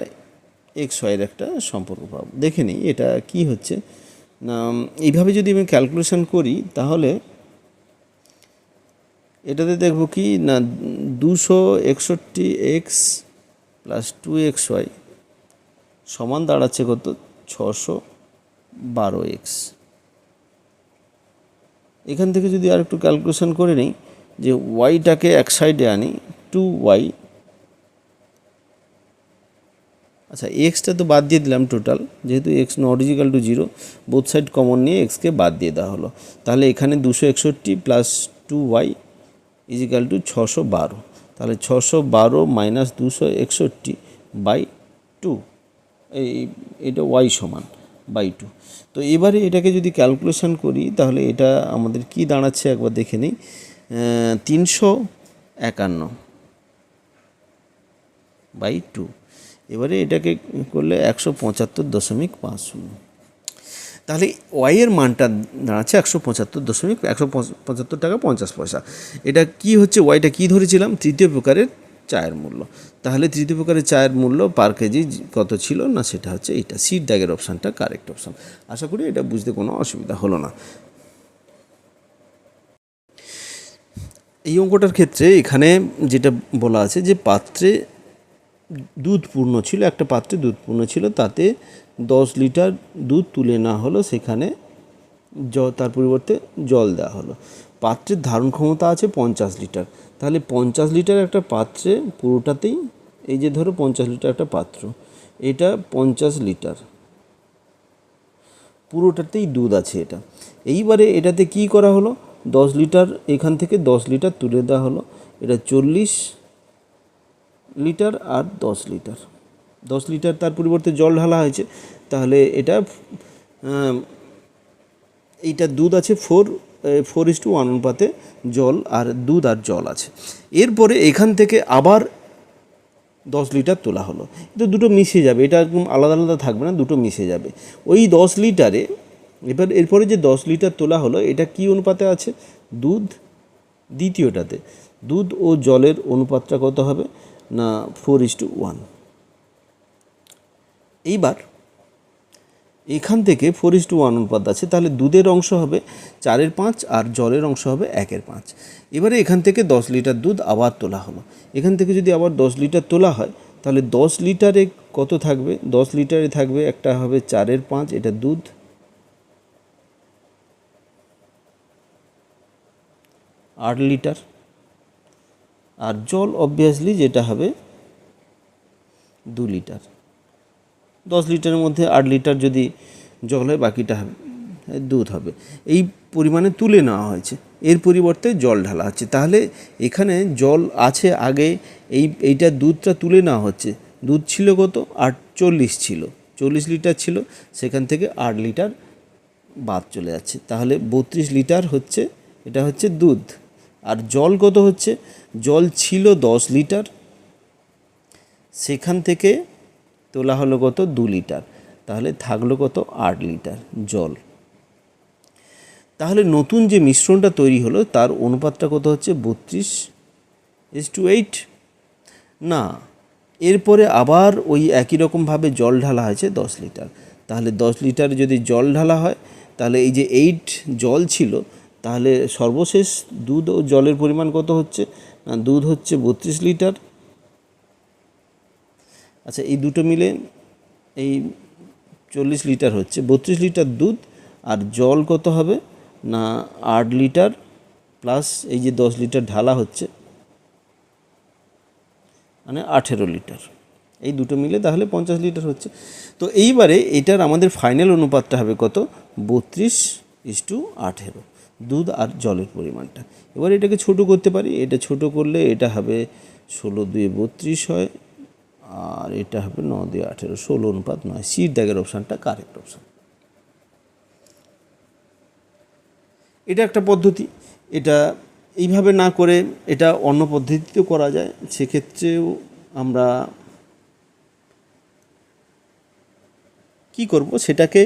XY-এর একটা সম্পর্ক পাবো। দেখে নিই এটা কি হচ্ছে না, এইভাবে যদি আমি ক্যালকুলেশন করি তাহলে এটাতে দেখব কি না, 261x প্লাস 2xy সমান দাঁড়াচ্ছে কত? 612x। এখান থেকে যদি আর একটু ক্যালকুলেশন করে নিই যে ওয়াইটাকে এক সাইডে আনি, 2y, আচ্ছা এক্সটা তো বাদ দিয়ে দিলাম টোটাল, যেহেতু x not equal to 0, both side common নিয়ে এক্সকে বাদ দিয়ে দেওয়া হলো। তাহলে এখানে 261 প্লাস 2y ইজিক্যাল টু 612। তাহলে 612 মাইনাস 261/2, এটা ওয়াই সমান বাই 2। তো এবারে এটাকে যদি ক্যালকুলেশন করি তাহলে এটা আমাদের কি দাঁড়াচ্ছে একবার দেখে নিই। 351/2, এবারে এটাকে করলে 175.50। তাহলে ওয়াইয়ের মানটা দাঁড়াচ্ছে 175 টাকা 50 পয়সা। এটা কি হচ্ছে, ওয়াইটা কি ধরেছিলাম, তৃতীয় প্রকারের চায়ের মূল্য। তাহলে তৃতীয় প্রকারের চায়ের মূল্য পার কেজি কত ছিল না, সেটা হচ্ছে এইটা, সিট দাগের অপশানটা কারেক্ট অপশান। আশা করি এটা বুঝতে কোনো অসুবিধা হলো না। এই অঙ্কটার ক্ষেত্রে এখানে যেটা বলা আছে যে পাত্রে দুধ পূর্ণ ছিল, একটা পাত্রে দুধ পূর্ণ ছিল, তাতে 10 লিটার দুধ তুলে না হলো, সেখানে তার পরিবর্তে জল দেওয়া হলো। পাত্রের ধারণ ক্ষমতা আছে 50 লিটার। তাহলে 50 লিটার একটা পাত্রে পুরোটাতেই, এই যে ধরো 50 লিটার একটা পাত্র, এটা 50 লিটার পুরোটাতেই দুধ আছে এটা। এইবারে এটাতে কি করা হলো, 10 লিটার এখান থেকে 10 লিটার তুলে দেওয়া হলো, এটা 40 লিটার আর 10 লিটার, 10 লিটার তার পরিবর্তে জল ঢালা হয়েছে। তাহলে এটা এইটা দুধ আছে 4:1 অনুপাতে জল আর দুধ আর জল আছে। এরপরে এখান থেকে আবার 10 লিটার তোলা হলো, এটা দুটো মিশে যাবে, এটা একদম আলাদা আলাদা থাকবে না, দুটো মিশে যাবে ওই 10 লিটারে। এরপরে যে 10 লিটার তোলা হলো, এটা কি অনুপাতে আছে, দুধ, দ্বিতীয়টাতে দুধ ও জলের অনুপাতটা কত হবে না 4:1। এইবার এখান থেকে 4:1 অনুপাত আছে, তাহলে দুধের অংশ হবে 4/5 আর জলের অংশ হবে 1/5। এবারে এখান থেকে 10 লিটার দুধ আবার তোলা হলো, এখান থেকে যদি আবার 10 লিটার তোলা হয় তাহলে 10 লিটারে কত থাকবে, 10 লিটারে থাকবে একটা হবে 4/5, এটা দুধ, আট লিটার, আর জল অবভিয়াসলি যেটা হবে 2 লিটার। 10 লিটারের মধ্যে 8 লিটার যদি জল হয়, বাকিটা দুধ হবে। এই পরিমাণে তুলে নেওয়া হয়েছে, এর পরিবর্তে জল ঢালা হচ্ছে। তাহলে এখানে জল আছে আগে, এইটা দুধটা তুলে নেওয়া হচ্ছে। দুধ ছিল কত, 40 ছিল, 40 লিটার ছিল, সেখান থেকে 8 লিটার বাদ চলে যাচ্ছে। তাহলে 32 লিটার হচ্ছে, এটা হচ্ছে দুধ। আর জল কত হচ্ছে, জল ছিল 10 লিটার, সেখান থেকে তোলা হলো কত 2 লিটার, তাহলে থাকলো কত 8 লিটার জল। তাহলে নতুন যে মিশ্রণটা তৈরি হলো তার অনুপাতটা কত হচ্ছে 32:8 না, এরপরে আবার ওই একই রকমভাবে জল ঢালা হয়েছে 10 লিটার। তাহলে 10 লিটার যদি জল ঢালা হয়, তাহলে এই যে 8 জল ছিল, তাহলে সর্বশেষ দুধ ও জলের পরিমাণ কত হচ্ছে না, দুধ হচ্ছে 32 লিটার। আচ্ছা, এই দুটো মিলে এই 40 লিটার হচ্ছে, 32 লিটার দুধ, আর জল কত হবে না 8 লিটার প্লাস এই যে 10 লিটার ঢালা হচ্ছে, মানে 18 লিটার। এই দুটো মিলে তাহলে 50 লিটার হচ্ছে। তো এইবারে এটার আমাদের ফাইনাল অনুপাতটা হবে কত, 32:18 দুধ আর জলের পরিমাণটা। এবার এটাকে ছোট করতে পারি, এটা ছোট করলে এটা হবে 16×2=32 হয়, আর এটা হবে 9×2=18, 16:9। সিট দাগের অপশানটা কারেক্ট অপশান। এটা একটা পদ্ধতি, এটা এইভাবে না করে এটা অন্য পদ্ধতিতেও করা যায়, সেক্ষেত্রেও আমরা কি করব সেটাকে।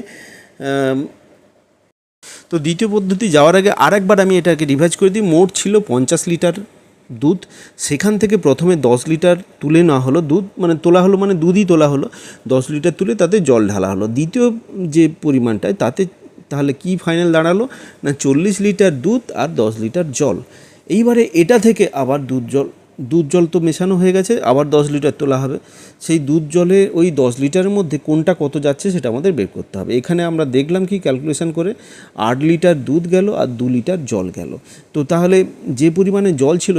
তো দ্বিতীয় পদ্ধতি যাওয়ার আগে আরেকবার আমি এটাকে রিভাইজ করে দিই। মোট ছিল 50 লিটার দুধ, সেখান থেকে প্রথমে 10 লিটার তুলে নেওয়া হলো, দুধ মানে তোলা হলো, মানে দুধই তোলা হলো, 10 লিটার তুলে তাতে জল ঢালা হলো। দ্বিতীয় যে পরিমাণটায় তাতে তাহলে কি ফাইনাল দাঁড়ালো না 40 লিটার দুধ আর 10 লিটার জল। এইবারে এটা থেকে আবার দুধ জল তো মেশানো হয়ে গেছে, আবার 10 লিটার তোলা হবে। সেই দুধ জলে ওই 10 লিটারের মধ্যে কোনটা কত যাচ্ছে সেটা আমাদের বের করতে হবে। এখানে আমরা দেখলাম কি ক্যালকুলেশন করে 8 লিটার দুধ গেল আর 2 লিটার জল গেল। তো তাহলে যে পরিমাণে জল ছিল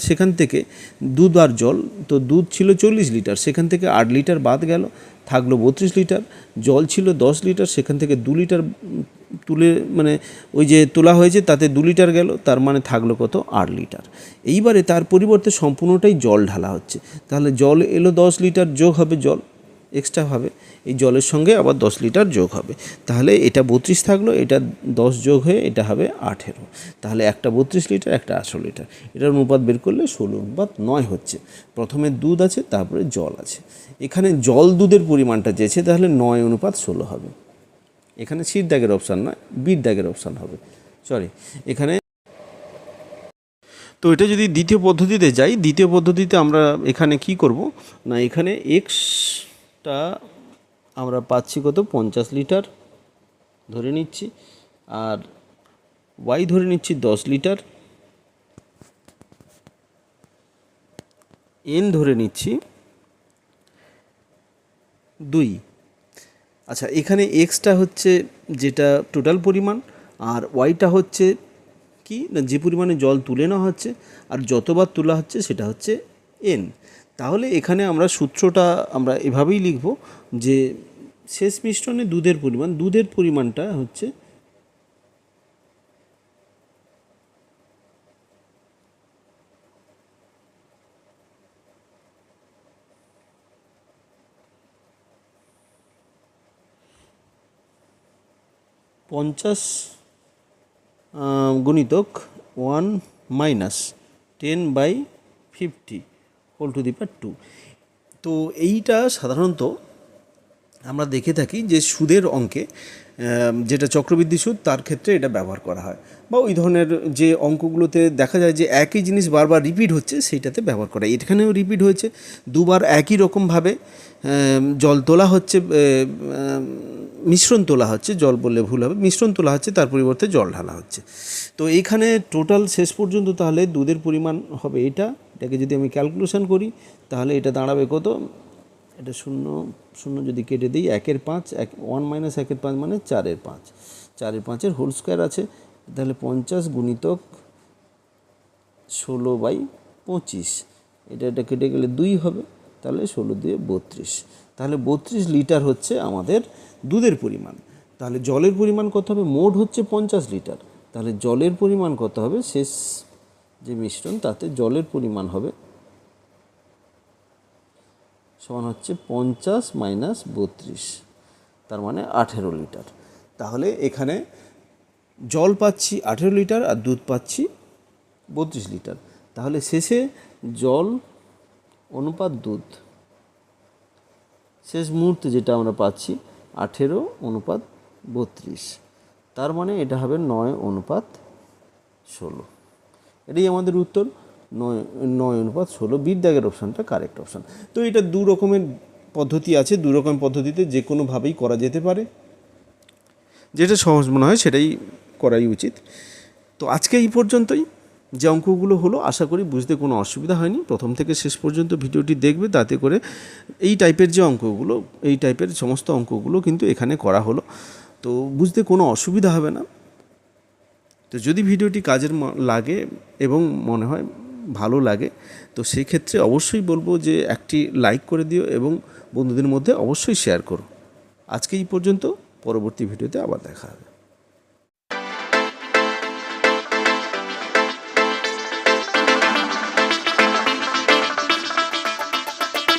সেখান থেকে দুধ আর জল, তো দুধ ছিল 40 লিটার, সেখান থেকে 8 লিটার বাদ গেল, থাকলো 32 লিটার। জল ছিল 10 লিটার, সেখান থেকে 2 লিটার তুলে মানে ওই যে তোলা হয়েছে তাতে 2 লিটার গেল, তার মানে থাকলো কত 8 লিটার। এইবারে তার পরিবর্তে সম্পূর্ণটাই জল ঢালা হচ্ছে, তাহলে জল এলো 10 লিটার, যোগ হবে জল এক্সট্রা হবে, এই জলের সঙ্গে আবার 10 লিটার যোগ হবে, তাহলে এটা 32 থাকলো, এটা 10 যোগ হয়ে এটা হবে 18। তাহলে একটা 32 লিটার, একটা 18 লিটার, এটার অনুপাত বের করলে 16:9 হচ্ছে। প্রথমে দুধ আছে, তারপরে জল আছে। এখানে জল দুধের পরিমাণটা চেয়েছে, তাহলে 9:16 হবে। এখানে সির দাগের অপশান নয়, বির দাগের অপশান হবে, সরি এখানে। তো এটা যদি দ্বিতীয় পদ্ধতিতে যাই, দ্বিতীয় পদ্ধতিতে আমরা এখানে কি করব না, এখানে এক্সটা আমরা পাচ্ছি কত 50 লিটার ধরে নিচ্ছি, আর ওয়াই ধরে নিচ্ছি 10 লিটার, এন ধরে নিচ্ছি 2। আচ্ছা, এখানে এক্সটা হচ্ছে যেটা টোটাল পরিমাণ, আর ওয়াইটা হচ্ছে কি না যে পরিমাণে জল তুলে নেওয়া হচ্ছে আর যতবার তোলা হচ্ছে সেটা হচ্ছে এন। তাহলে এখানে আমরা সূত্রটা আমরা এভাবেই লিখব যে শেষ মিশ্রণে দুধের পরিমাণটা হচ্ছে পঞ্চাশ গুণিতক 1 মাইনাস 10/50 হোল টু দি পাওয়ার 2। তো এইটা সাধারণত আমরা দেখে থাকি যে সুদের অঙ্কে, যেটা চক্রবৃদ্ধি সুদ, তার ক্ষেত্রে এটা ব্যবহার করা হয়, বা ওই ধরনের যে অঙ্কগুলোতে দেখা যায় যে একই জিনিস বারবার রিপিট হচ্ছে সেইটাতে ব্যবহার করা হয়। এখানেও রিপিট হয়েছে, দুবার একই রকমভাবে জল তোলা হচ্ছে, মিশ্রণ তোলা হচ্ছে, জল বললে ভুল হবে, মিশ্রণ তোলা হচ্ছে, তার পরিবর্তে জল ঢালা হচ্ছে। তো এইখানে টোটাল শেষ পর্যন্ত তাহলে দুধের পরিমাণ হবে এটাকে যদি আমি ক্যালকুলেশন করি তাহলে এটা দাঁড়াবে কত, এটা 0 যদি কেটে দিই, 1/5, 1 মাইনাস 1/5 মানে 4/5, 4/5 হোল স্কোয়ার আছে, তাহলে 50 গুণিতক 16/25, এটা কেটে গেলে 2 হবে, তাহলে 16 দিয়ে 32, তাহলে 32 লিটার হচ্ছে আমাদের দুধের পরিমাণ। তাহলে জলের পরিমাণ কত হবে, মোট হচ্ছে 50 লিটার, তাহলে জলের পরিমাণ কত হবে, শেষ যে মিশ্রণ তাতে জলের পরিমাণ হবে সমান হচ্ছে 50 মাইনাস 32, তার মানে 18 লিটার। তাহলে এখানে জল পাচ্ছি 18 লিটার আর দুধ পাচ্ছি 32 লিটার। তাহলে শেষে জল অনুপাত দুধ শেষ মুহূর্তে যেটা আমরা পাচ্ছি 18:32, তার মানে এটা হবে 9:16। এটাই আমাদের উত্তর, 9:16। বির দাগের অপশানটা কারেক্ট অপশান। তো এটা 2 রকমের পদ্ধতি আছে, 2 রকম পদ্ধতিতে যে কোনোভাবেই করা যেতে পারে, যেটা সহজ মনে হয় সেটাই করাই উচিত। তো আজকে এই পর্যন্তই। যে অঙ্কগুলো হলো আশা করি বুঝতে কোনো অসুবিধা হয়নি। প্রথম থেকে শেষ পর্যন্ত ভিডিওটি দেখবে, তাতে করে এই টাইপের যে অঙ্কগুলো, এই টাইপের সমস্ত অঙ্কগুলো কিন্তু এখানে করা হলো, তো বুঝতে কোনো অসুবিধা হবে না। তো যদি ভিডিওটি কাজের লাগে এবং মনে হয় ভালো লাগে, তো সেই ক্ষেত্রে অবশ্যই বলবো যে একটি লাইক করে দিও এবং বন্ধুদের মধ্যে অবশ্যই শেয়ার করো। আজকে এই পর্যন্ত, পরবর্তী ভিডিওতে আবার দেখা হবে।